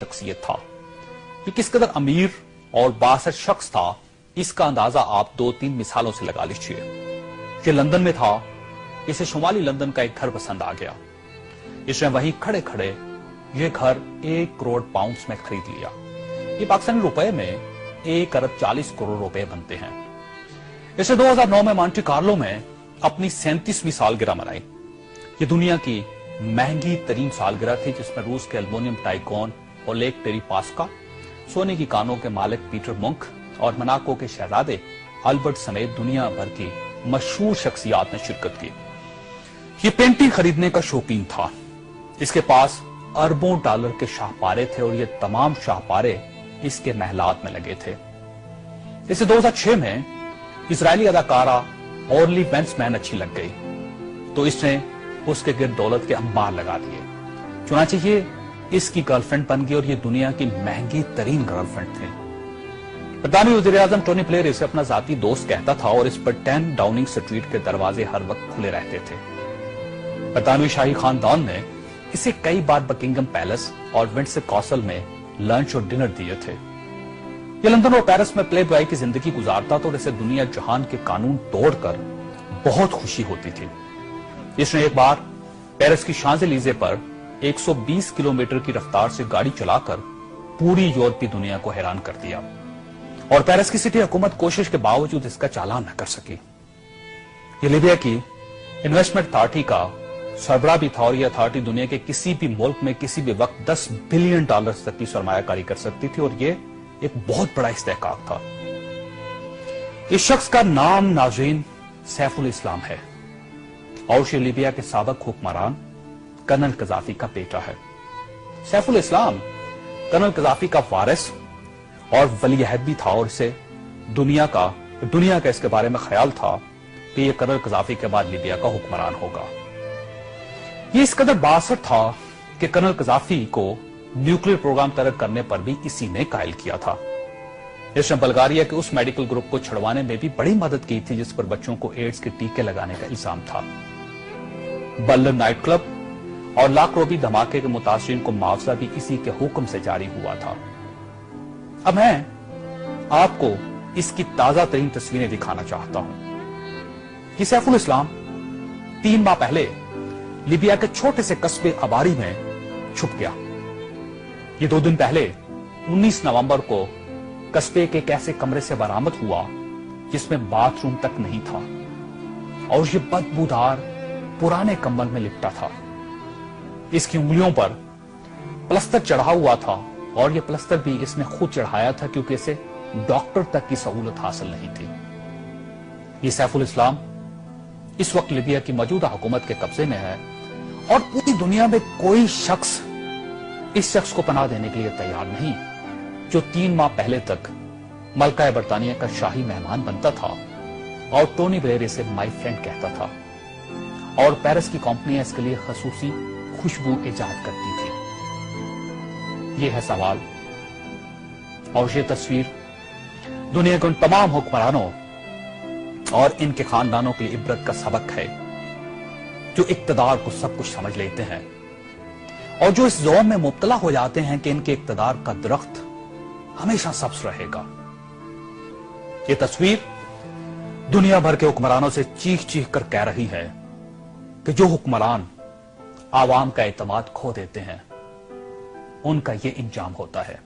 शख्सियत था। ये किस कदर अमीर और बासर शख्स था, इसका अंदाजा आप 2-3 मिसालों से लगा लीजिए। ये लंदन में था, इसे शुमाली लंदन का एक घर पसंद आ गया। इसने वहीं खड़े खड़े ये घर 1 करोड़ पाउंड्स में खरीद लिया। ये पाकिस्तानी रुपए में 1 अरब 40 करोड़ रुपए बनते हैं। इसने 2009 में मॉन्टे कार्लो में अपनी 37वीं सालगिरह मनाई। ये दुनिया की महंगी तरीन सालगिरह थी, जिसमें रूस के एल्युमिनियम टाइकॉन ओलेग टेरिपास्का, सोने की कानों के मालिक पीटर मुंक और मोनाको के शहजादे अल्बर्ट समेत दुनिया भर की मशहूर शख्सियात ने शिरकत की। ये पेंटिंग खरीदने का शौकीन था। इसके पास अरबों डॉलर के शाहपारे थे और ये तमाम शाहपारे इसके महलात में लगे थे। इसे 2006 में इजरायली अदाकारा ऑर्ली वेंसमैन अच्छी लग गई, तो इसने उसके गिर्द दौलत के अंबार लगा दिए। चुनांचे ये इसकी गर्लफ्रेंड बन गई और ये दुनिया की महंगी तरीन गर्लफ्रेंड थी। ब्रितानी वज़ीर-ए-आज़म टोनी ब्लेयर इसे अपना जाती दोस्त कहता था और इस पर 10 डाउनिंग स्ट्रीट के दरवाजे हर वक्त खुले रहते थे। ब्रितानवी शाही खानदान ने इसे कई बार बकिंगम पैलेस और विंडसर कासल में लंच और डिनर दिए थे। ये लंदन और पेरिस में प्ले बॉय की जिंदगी गुजारता था और इसे दुनिया जहान के कानून तोड़कर बहुत खुशी होती थी। इसने एक बार पेरिस की शांज़-एलीज़े पर 120 किलोमीटर की रफ्तार से गाड़ी चलाकर पूरी यूरोपीय दुनिया को हैरान कर दिया और पेरिस की सिटी हुकूमत कोशिश के बावजूद इसका चालान न कर सकी। ये लीबिया की इन्वेस्टमेंट अथॉरिटी का सरबराह भी था और यह अथॉरिटी दुनिया के किसी भी मुल्क में किसी भी वक्त $10 बिलियन तक की सरमायाकारी कर सकती थी और यह एक बहुत बड़ा इस्तेहकाक था। इस शख्स का नाम नाज़रीन सैफुल इस्लाम है और ये लीबिया के साबिक हुक्मरान कर्नल कज़ाफी का बेटा है। सैफुल इस्लाम कर्नल कज़ाफी का वारिस और वली अहद भी था और इसे दुनिया का इसके बारे में ख्याल था कि यह कर्नल कज़ाफी के बाद लीबिया का हुक्मरान होगा। यह इस कदर बासर था कि कर्नल कज़ाफी को न्यूक्लियर प्रोग्राम तरक करने पर भी इसी ने कायल किया था। इसने बल्गारिया के उस मेडिकल ग्रुप को छुड़वाने में भी बड़ी मदद की थी जिस पर बच्चों को एड्स के टीके लगाने का इल्जाम था। बल्लर नाइट क्लब और लाकरोबी धमाके के मुतासिरीन को मुआवजा भी इसी के हुक्म से जारी हुआ था। अब मैं आपको इसकी ताजा तरीन तस्वीरें दिखाना चाहता हूं कि सैफुल इस्लाम 3 माह पहले लीबिया के छोटे से कस्बे अबारी में छुप गया। ये 2 दिन पहले 19 नवंबर को कस्बे के एक ऐसे कमरे से बरामद हुआ जिसमें बाथरूम तक नहीं था और ये बदबूदार पुराने कंबल में लिपटा था। इसकी उंगलियों पर प्लस्तर चढ़ा हुआ था और यह प्लस्तर भी इसने खुद चढ़ाया था क्योंकि इसे डॉक्टर तक की सहूलत हासिल नहीं थी। ये सैफुल इस्लाम इस वक्त लीबिया की मौजूदा हुकूमत के कब्जे में है और पूरी दुनिया में कोई शख्स इस शख्स को पनाह देने के लिए तैयार नहीं जो 3 माह पहले तक मलका बरतानिया का शाही मेहमान बनता था और टोनी ब्लेयर इसे माई फ्रेंड कहता था और पेरिस की कंपनियां इसके लिए खसूसी खुशबू इजाद करती थी। यह है सवाल और यह तस्वीर दुनिया के उन तमाम हुक्मरानों और इनके खानदानों के लिए इबरत का सबक है जो इक्तदार को सब कुछ समझ लेते हैं और जो इस ज़ौम में मुब्तला हो जाते हैं कि इनके इक्तदार का दरख्त हमेशा सब्ज रहेगा। यह तस्वीर दुनिया भर के हुक्मरानों से चीख चीख कर कह रही है कि जो हुक्मरान आवाम का एतमाद खो देते हैं उनका यह इंजाम होता है।